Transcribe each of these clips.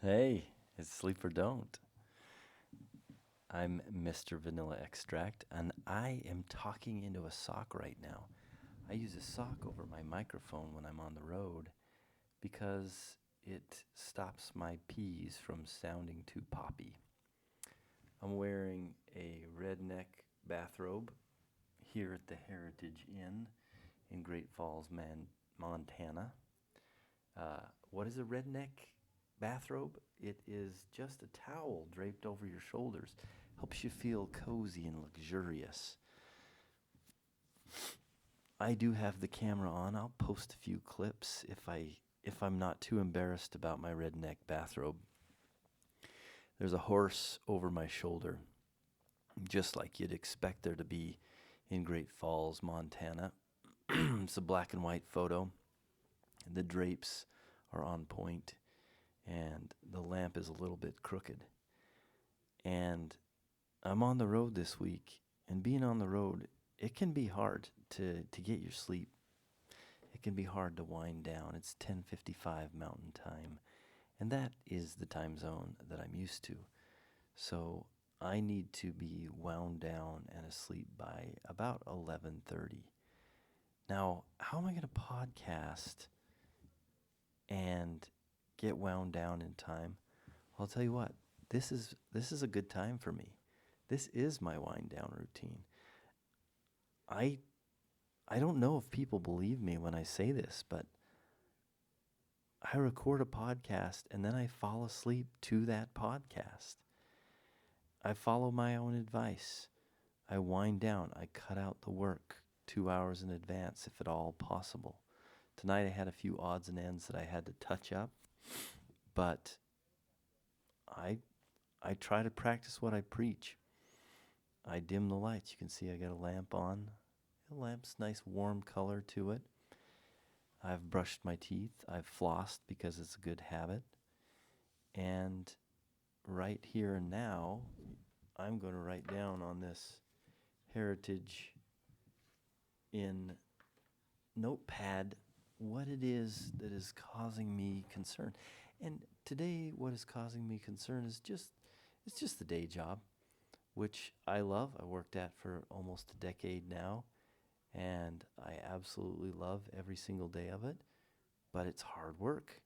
Hey, it's Sleep or Don't. I'm Mr. Vanilla Extract, and I am talking into a sock right now. I use a sock over my microphone when I'm on the road because it stops my P's from sounding too poppy. I'm wearing a redneck bathrobe here at the Heritage Inn in Great Falls, Montana. What is a redneck bathrobe? It is just a towel draped over your shoulders. Helps you feel cozy and luxurious. I do have the camera on. I'll post a few clips if I'm not too embarrassed about my redneck bathrobe. There's a horse over my shoulder, just like you'd expect there to be in Great Falls, Montana. It's a black and white photo. The drapes are on point, and the lamp is a little bit crooked. And I'm on the road this week, and being on the road, it can be hard to get your sleep. It can be hard to wind down. It's 10:55 Mountain Time, and that is the time zone that I'm used to. So I need to be wound down and asleep by about 11:30. Now, how am I going to podcast and get wound down in time? Well, I'll tell you what. This is a good time for me. This is my wind down routine. I I don't know if people believe me when I say this, but I record a podcast and then I fall asleep to that podcast. I follow my own advice. I wind down. I cut out the work 2 hours in advance, if at all possible. Tonight I had a few odds and ends that I had to touch up, but I I try to practice what I preach. I dim the lights. You can see I got a lamp on. The lamp's nice warm color to it. I've brushed my teeth. I've flossed because it's a good habit. And right here and now, I'm going to write down on this Heritage in notepad what it is that is causing me concern. And today, what is causing me concern is just the day job, which I love. I worked at for almost a decade now, and I absolutely love every single day of it. But it's hard work,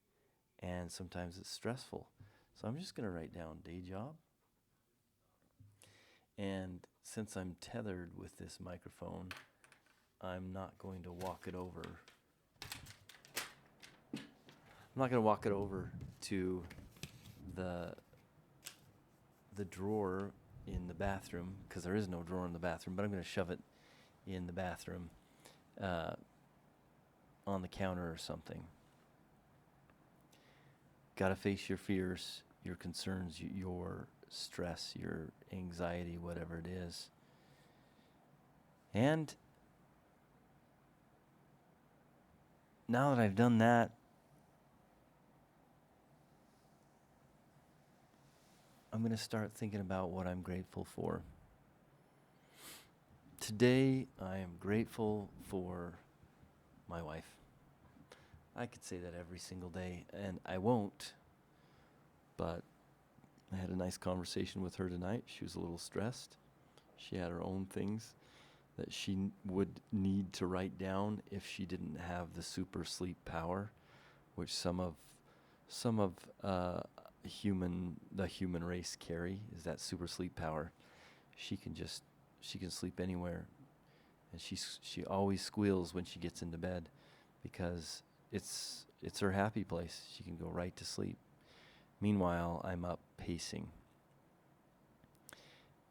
and sometimes it's stressful. So I'm just going to write down day job. And since I'm tethered with this microphone, I'm not going to walk it over. I'm not going to walk it over to the the drawer in the bathroom because there is no drawer in the bathroom, but I'm going to shove it in the bathroom uh, on the counter or something. Got to face your fears, your concerns, your stress, your anxiety, whatever it is. And now that I've done that, I'm going to start thinking about what I'm grateful for. Today, I am grateful for my wife. I could say that every single day, and I won't, but I had a nice conversation with her tonight. She was a little stressed. She had her own things that she would need to write down if she didn't have the super sleep power, which some of the human race carry is that super sleep power. She can just she can sleep anywhere, and she always squeals when she gets into bed because it's her happy place. She can go right to sleep. Meanwhile, I'm up pacing.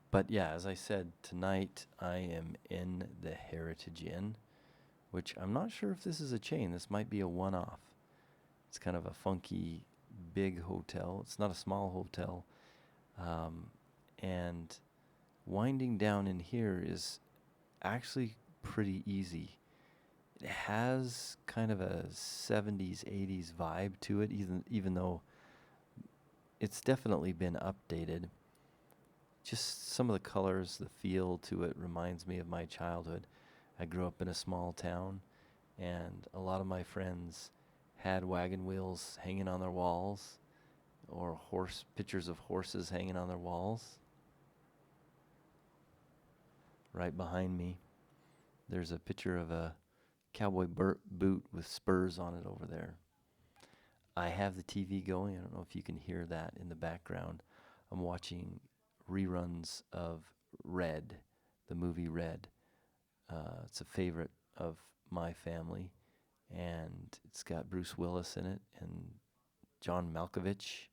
But yeah, as I said, tonight I am in the Heritage Inn, which I'm not sure if this is a chain. This might be a one-off. It's kind of a funky, big hotel. It's not a small hotel. Um, and winding down in here is actually pretty easy. It has kind of a 70s, 80s vibe to it, even though it's definitely been updated. Just some of the colors, the feel to it reminds me of my childhood. I grew up in a small town, and a lot of my friends had wagon wheels hanging on their walls or pictures of horses hanging on their walls. Right behind me, there's a picture of a cowboy boot with spurs on it over there. I have the TV going. I don't know if you can hear that in the background. I'm watching reruns of Red, the movie Red. It's a favorite of my family, and it's got Bruce Willis in it and John Malkovich,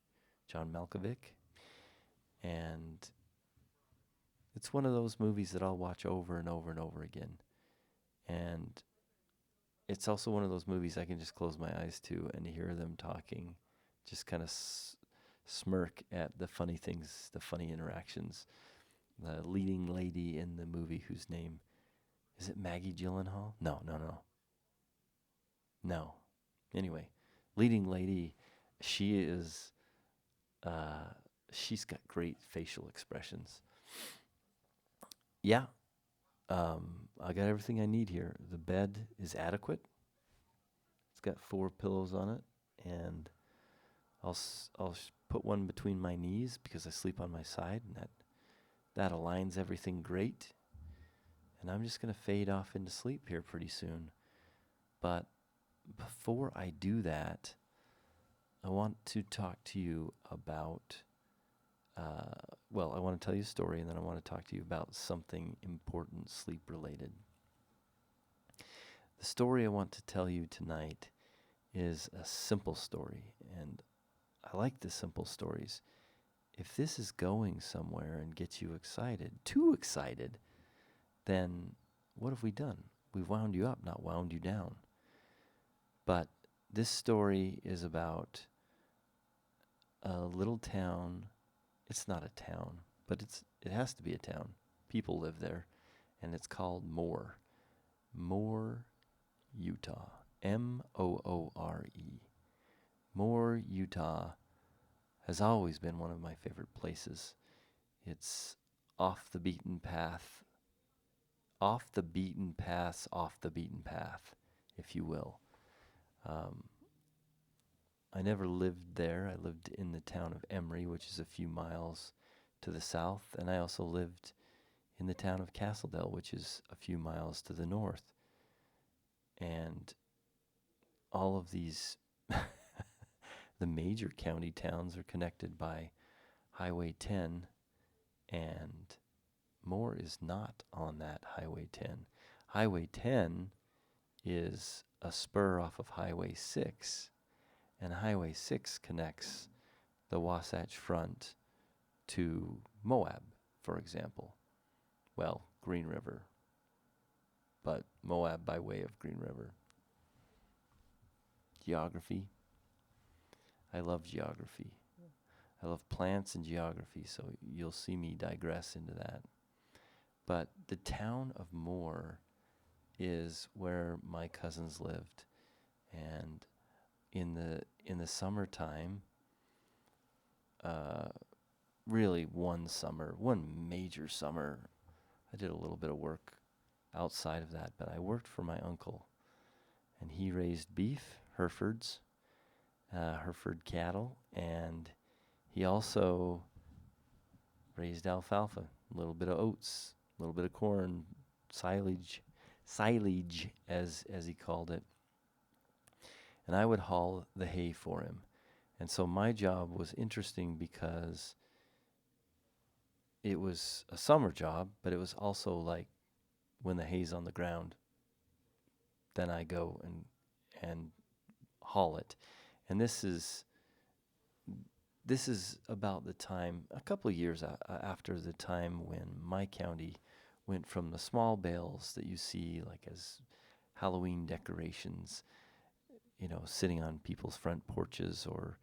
and it's one of those movies that I'll watch over and over and over again. And it's also one of those movies I can just close my eyes to and hear them talking, just kind of smirk at the funny things, the funny interactions. The leading lady in the movie, whose name, is it Maggie Gyllenhaal? No. Anyway, leading lady, she is, she's got great facial expressions. Yeah, I got everything I need here. The bed is adequate. It's got 4 pillows on it, and I'll put one between my knees because I sleep on my side, and that aligns everything great. And I'm just going to fade off into sleep here pretty soon. But before I do that, I want to talk to you about, I want to tell you a story, and then I want to talk to you about something important sleep related. The story I want to tell you tonight is a simple story, and I like the simple stories. If this is going somewhere and gets you excited, too excited, then what have we done? We've wound you up, not wound you down. But this story is about a little town. It's not a town, but it has to be a town. People live there, and it's called Moore, Utah. Moore. Moore, Utah has always been one of my favorite places. It's off the beaten path, if you will. I never lived there. I lived in the town of Emery, which is a few miles to the south, and I also lived in the town of Castledale, which is a few miles to the north. And all of these, the major county towns are connected by Highway 10, and Moore is not on that Highway 10. Highway 10 is a spur off of Highway 6, and Highway 6 connects the Wasatch Front to Moab, for example. Well, Green River, but Moab by way of Green River. Geography. I love geography. I love plants and geography, so you'll see me digress into that. But the town of Moore is where my cousins lived, and in the summertime, really one major summer, I did a little bit of work outside of that, but I worked for my uncle, and he raised beef, Hereford cattle, and he also raised alfalfa, a little bit of oats, a little bit of corn, silage as he called it. And I would haul the hay for him. And so my job was interesting because it was a summer job, but it was also like when the hay's on the ground, then I go and haul it. And this is about the time, a couple of years after the time when my county went from the small bales that you see like as Halloween decorations, sitting on people's front porches or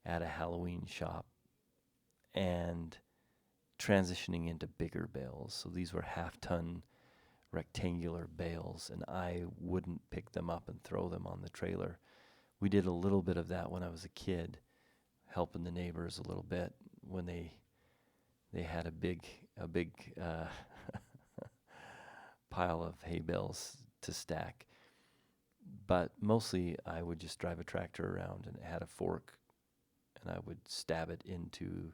at a Halloween shop, and transitioning into bigger bales. So these were half-ton rectangular bales, and I wouldn't pick them up and throw them on the trailer. We did a little bit of that when I was a kid, helping the neighbors a little bit when they had a big pile of hay bales to stack. But mostly I would just drive a tractor around, and it had a fork, and I would stab it into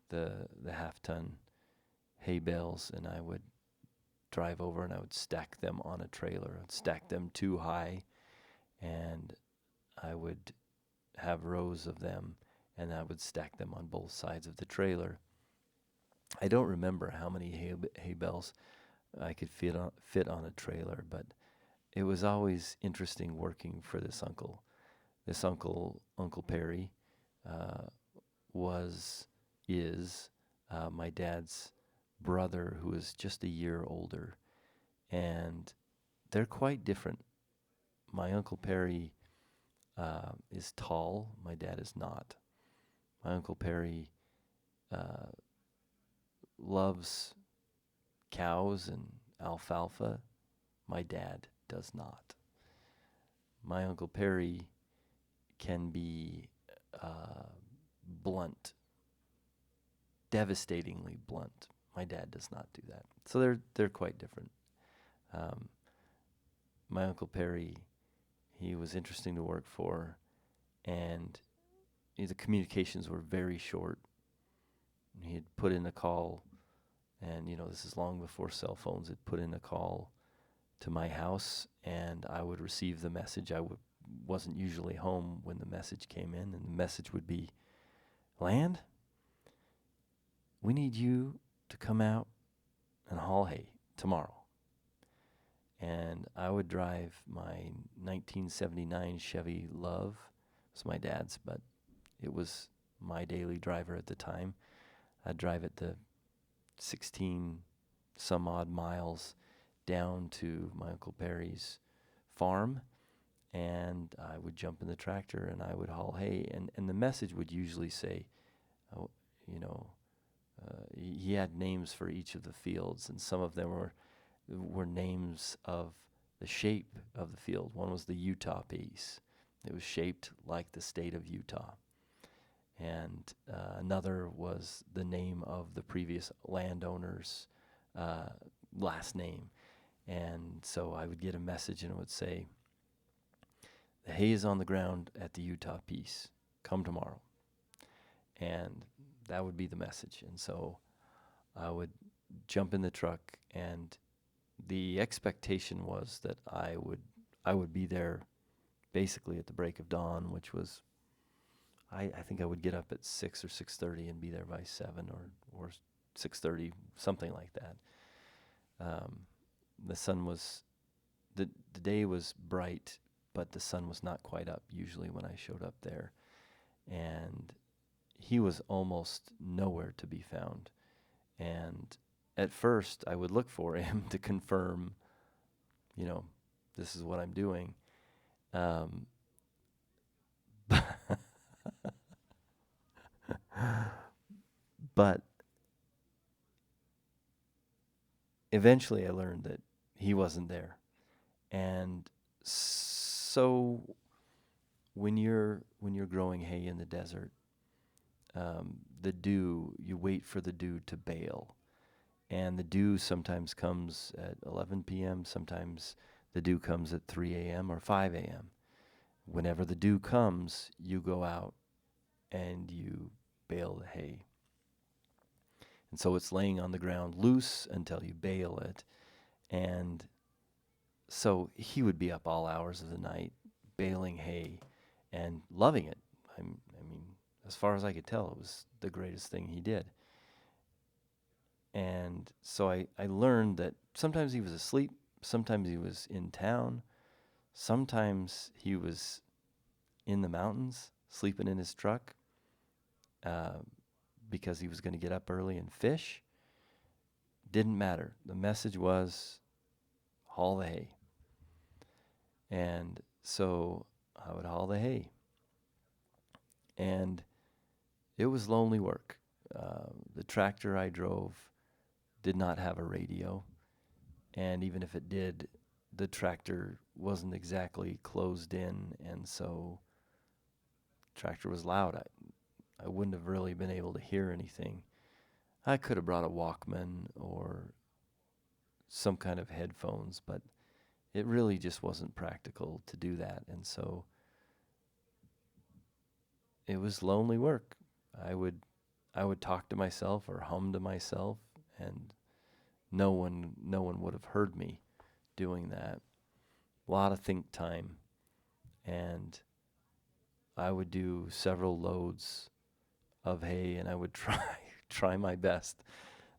the half-ton hay bales, and I would drive over and I would stack them on a trailer. I'd stack them too high, and I would have rows of them, and I would stack them on both sides of the trailer. I don't remember how many hay bales I could fit on a trailer, but it was always interesting working for this uncle. This Uncle Perry, uh, is my dad's brother, who is just a year older, and they're quite different. My Uncle Perry is tall. My dad is not. My Uncle Perry uh, loves cows and alfalfa. My dad does not. My Uncle Perry can be blunt, devastatingly blunt. My dad does not do that. So they're quite different. Um, my Uncle Perry, he was interesting to work for, and the communications were very short. He'd put in a call, and this is long before cell phones. He'd put in a call to my house, and I would receive the message. Wasn't usually home when the message came in, and the message would be, "Land, we need you to come out and haul hay tomorrow." And I would drive my 1979 Chevy Love. It was my dad's, but it was my daily driver at the time. I'd drive it the 16 some odd miles down to my Uncle Perry's farm, and I would jump in the tractor and I would haul hay. And the message would usually say, oh, he had names for each of the fields, and some of them were names of the shape of the field. One was the Utah piece. It was shaped like the state of Utah. And another was the name of the previous landowner's last name. And so I would get a message and it would say, "The hay is on the ground at the Utah piece. Come tomorrow." And that would be the message. And so I would jump in the truck, and the expectation was that I would be there basically at the break of dawn, which was, I think I would get up at 6 or 6:30 and be there by 7 or 6:30, something like that. The sun was, the day was bright, but the sun was not quite up usually when I showed up there. And he was almost nowhere to be found. And at first I would look for him to confirm, this is what I'm doing. But eventually I learned that he wasn't there. And so when you're growing hay in the desert, you wait for the dew to bail. And the dew sometimes comes at 11 p.m., sometimes the dew comes at 3 a.m. or 5 a.m. Whenever the dew comes, you go out and you bale the hay. And so it's laying on the ground loose until you bale it. And so he would be up all hours of the night baling hay and loving it. I mean, as far as I could tell, it was the greatest thing he did. And so I learned that sometimes he was asleep, sometimes he was in town, sometimes he was in the mountains sleeping in his truck because he was going to get up early and fish. Didn't matter. The message was, haul the hay. And so I would haul the hay. And it was lonely work. The tractor I drove did not have a radio. And even if it did, the tractor wasn't exactly closed in. And so the tractor was loud. I wouldn't have really been able to hear anything. I could have brought a Walkman or some kind of headphones, but it really just wasn't practical to do that. And so it was lonely work. I would I would talk to myself or hum to myself, and no one would have heard me doing that. A lot of think time, and I would do several loads of hay, and I would try my best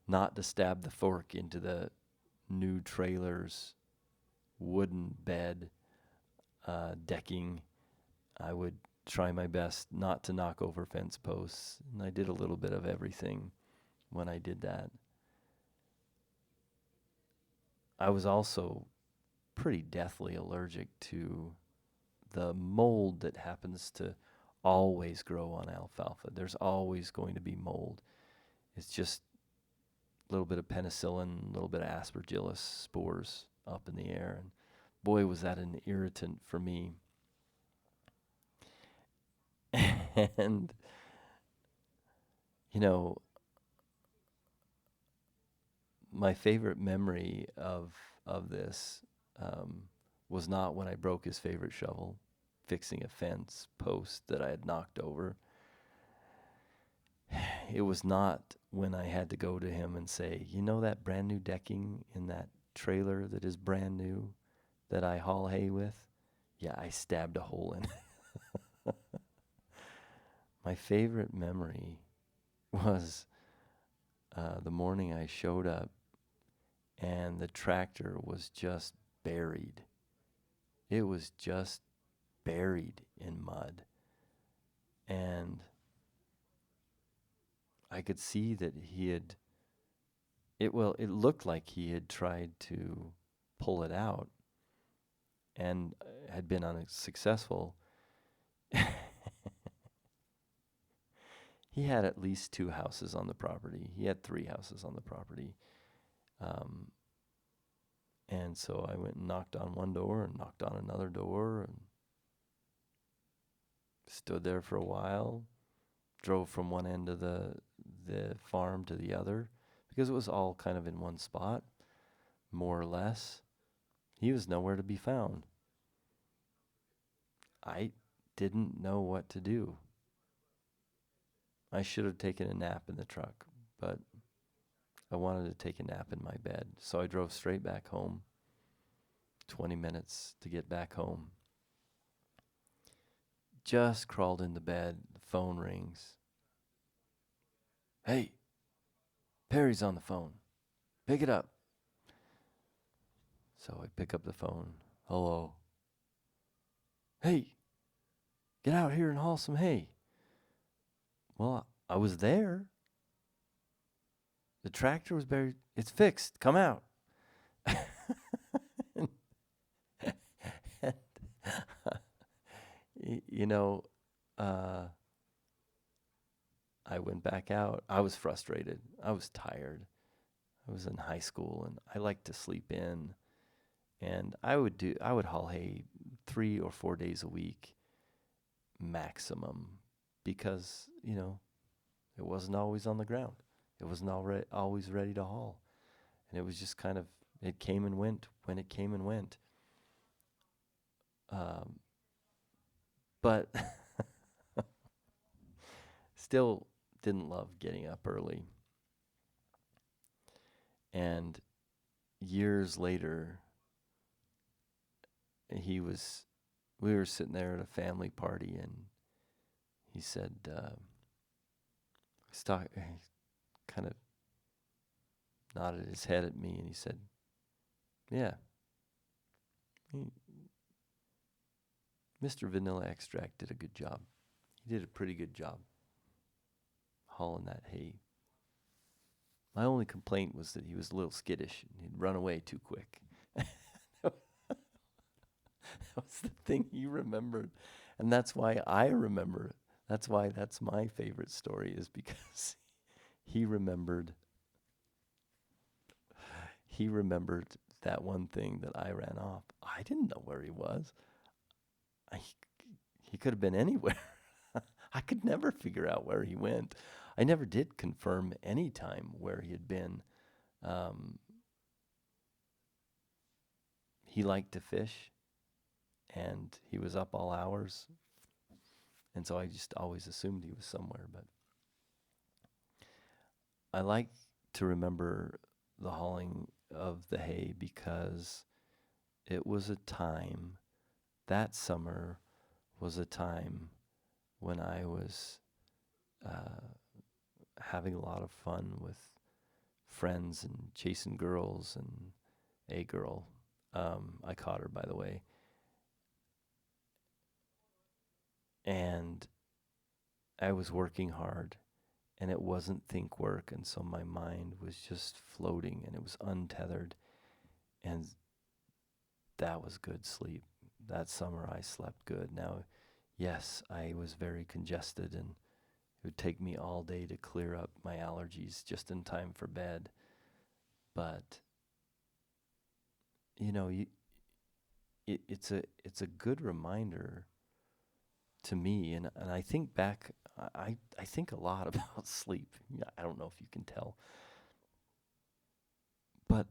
not to stab the fork into the new trailer's wooden bed decking. I would try my best not to knock over fence posts, and I did a little bit of everything when I did that. I was also pretty deathly allergic to the mold that happens to always grow on alfalfa. There's always going to be mold. It's just a little bit of penicillin, a little bit of aspergillus spores up in the air. And boy, was that an irritant for me. And, you know, my favorite memory of this was not when I broke his favorite shovel, fixing a fence post that I had knocked over. It was not when I had to go to him and say, you know that brand new decking in that trailer that is brand new that I haul hay with? Yeah, I stabbed a hole in it. My favorite memory was the morning I showed up and the tractor was just buried. It was just buried in mud. And I could see that it looked like he had tried to pull it out and had been unsuccessful. He had at least 2 houses on the property. He had 3 houses on the property. And so I went and knocked on one door and knocked on another door and stood there for a while, drove from one end of the farm to the other because it was all kind of in one spot, more or less. He was nowhere to be found. I didn't know what to do. I should have taken a nap in the truck, but I wanted to take a nap in my bed. So I drove straight back home, 20 minutes to get back home. Just crawled into bed, the phone rings. Hey, Perry's on the phone. Pick it up. So I pick up the phone. Hello. Hey, get out here and haul some hay. Well, I was there. The tractor was buried. It's fixed. Come out. You know, I went back out. I was frustrated. I was tired. I was in high school and I liked to sleep in. And I would haul hay 3 or 4 days a week maximum because, it wasn't always on the ground. It wasn't always ready to haul. And it was just kind of, it came and went when it came and went. But still didn't love getting up early. And years later, we were sitting there at a family party, and he said, he kind of nodded his head at me, and he said, yeah, Mr. Vanilla Extract did a good job. He did a pretty good job hauling that hay. My only complaint was that he was a little skittish and he'd run away too quick. That was the thing he remembered. And that's why I remember it. That's why that's my favorite story, is because he remembered that one thing that I ran off. I didn't know where he was. He could have been anywhere. I could never figure out where he went. I never did confirm any time where he had been. He liked to fish, and he was up all hours. And so I just always assumed he was somewhere. But I like to remember the hauling of the hay because it was a time, that summer was a time when I was uh, having a lot of fun with friends and chasing girls and a girl. I caught her, by the way. And I was working hard, and it wasn't think work. And so my mind was just floating, and it was untethered. And that was good sleep. That summer I slept good. Now, yes, I was very congested, and it would take me all day to clear up my allergies just in time for bed. But you know, it's a good reminder to me, and I think back. I think a lot about sleep. Yeah, I don't know if you can tell, but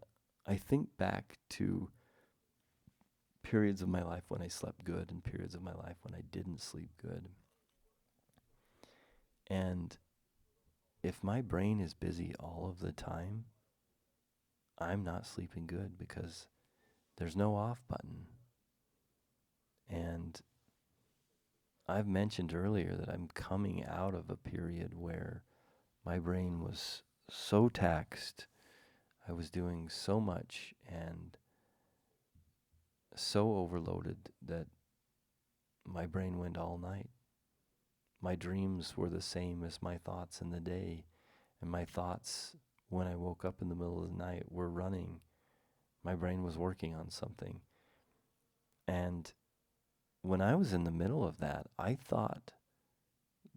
I think back to periods of my life when I slept good and periods of my life when I didn't sleep good. And if my brain is busy all of the time, I'm not sleeping good because there's no off button. And I've mentioned earlier that I'm coming out of a period where my brain was so taxed. I was doing so much and so overloaded that my brain went all night. My dreams were the same as my thoughts in the day, and my thoughts when I woke up in the middle of the night were running. My brain was working on something. And when I was in the middle of that, I thought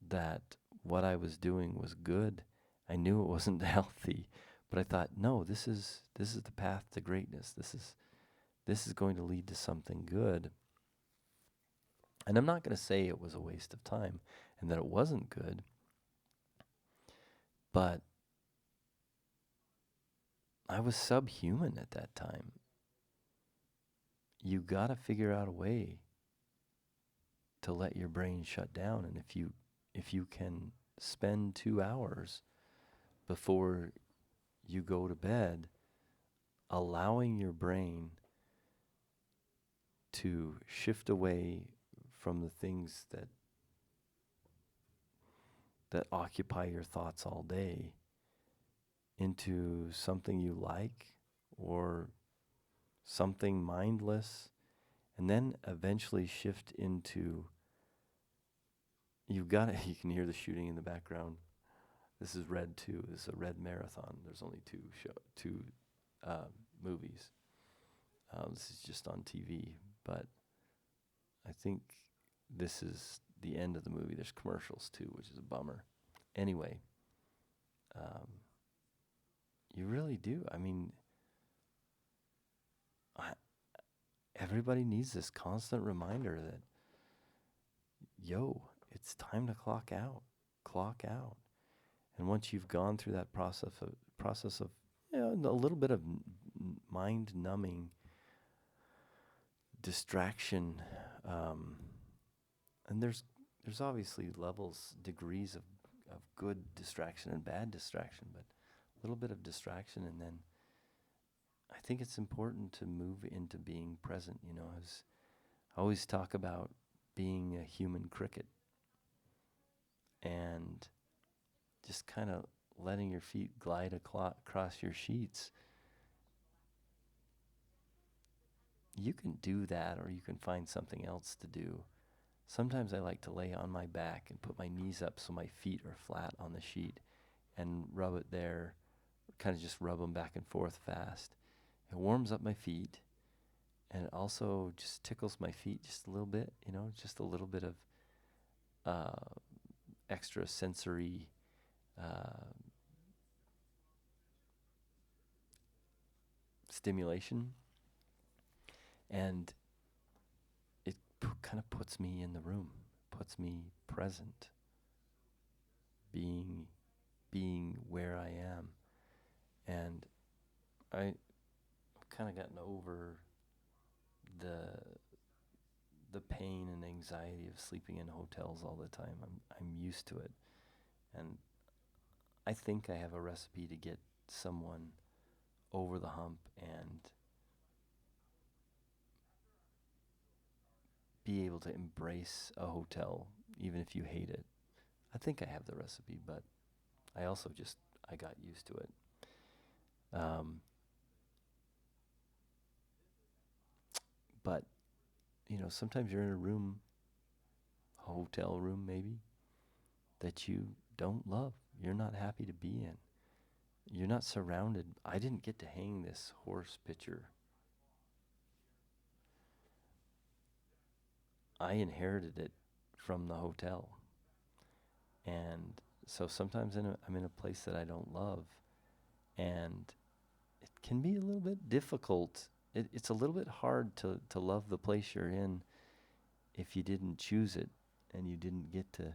that what I was doing was good. I knew it wasn't healthy, but I thought, no, this is the path to greatness. This is going to lead to something good. And I'm not going to say it was a waste of time and that it wasn't good, but I was subhuman at that time. You got to figure out a way to let your brain shut down, and if you can spend 2 hours before you go to bed allowing your brain to shift away from the things that occupy your thoughts all day into something you like or something mindless, and then eventually shift into you can hear the shooting in the background. This is Red 2. This is a Red marathon. There's only two movies. This is just on TV, but I think this is the end of the movie. There's commercials too, which is a bummer. Anyway, um, you really do. I mean, I, everybody needs this constant reminder that, yo, it's time to clock out. Clock out. And once you've gone through that process of a little bit of mind numbing distraction, and there's obviously levels, degrees of good distraction and bad distraction, but a little bit of distraction, and then I think it's important to move into being present. As I always talk about being a human cricket and just kind of letting your feet glide across your sheets. You can do that, or you can find something else to do. Sometimes I like to lay on my back and put my knees up so my feet are flat on the sheet and rub it there, kind of just rub them back and forth fast. It warms up my feet, and it also just tickles my feet just a little bit, just a little bit of extra sensory stimulation. And it kind of puts me in the room, puts me present, being where I am. And I've kind of gotten over the pain and anxiety of sleeping in hotels all the time. I'm used to it. And I think I have a recipe to get someone over the hump and be able to embrace a hotel even if you hate it. I think I have the recipe, but I also I got used to it. But, sometimes you're in a room, a hotel room maybe, that you don't love. You're not happy to be in. You're not surrounded. I didn't get to hang this horse picture. I inherited it from the hotel. And so sometimes I'm in a place that I don't love. And it can be a little bit difficult. It's a little bit hard to love the place you're in if you didn't choose it and you didn't get to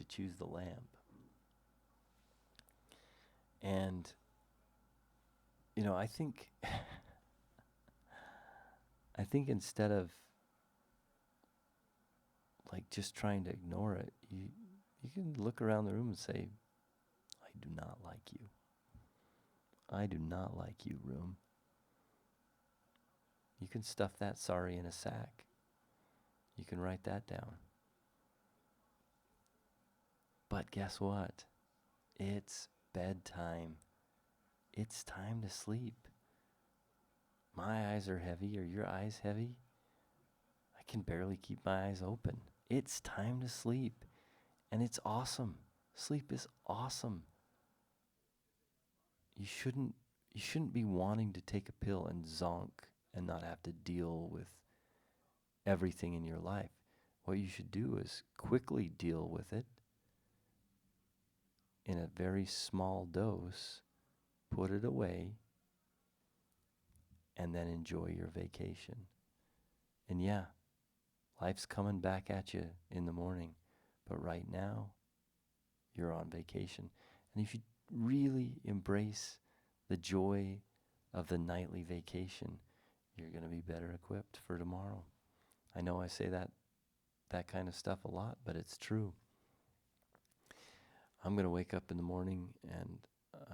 choose the lamp. And I think instead of like just trying to ignore it, you can look around the room and say, I do not like you. I do not like you, room. You can stuff that sorry in a sack. You can write that down. But guess what? It's bedtime. It's time to sleep. My eyes are heavy. Are your eyes heavy? I can barely keep my eyes open. It's time to sleep. And it's awesome. Sleep is awesome. You shouldn't be wanting to take a pill and zonk and not have to deal with everything in your life. What you should do is quickly deal with it in a very small dose, put it away, and then enjoy your vacation. And yeah, life's coming back at you in the morning, but right now, you're on vacation. And if you really embrace the joy of the nightly vacation, you're going to be better equipped for tomorrow. I know I say that kind of stuff a lot, but it's true. I'm going to wake up in the morning and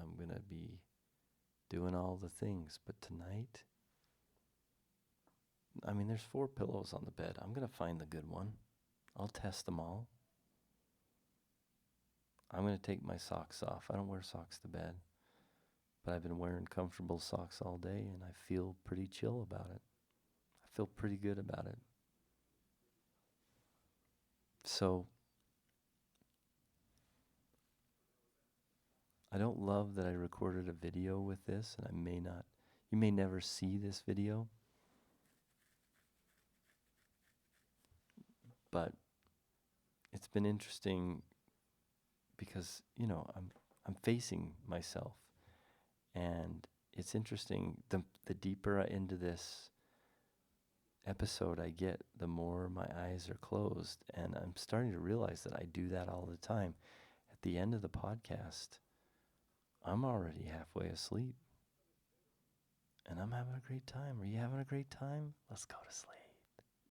I'm going to be doing all the things. But tonight, there's 4 pillows on the bed. I'm going to find the good one. I'll test them all. I'm going to take my socks off. I don't wear socks to bed. But I've been wearing comfortable socks all day and I feel pretty chill about it. I feel pretty good about it. So, I don't love that I recorded a video with this, and you may never see this video, but it's been interesting because, I'm facing myself, and it's interesting, the deeper into this episode I get, the more my eyes are closed, and I'm starting to realize that I do that all the time. At the end of the podcast, I'm already halfway asleep. And I'm having a great time. Are you having a great time? Let's go to sleep.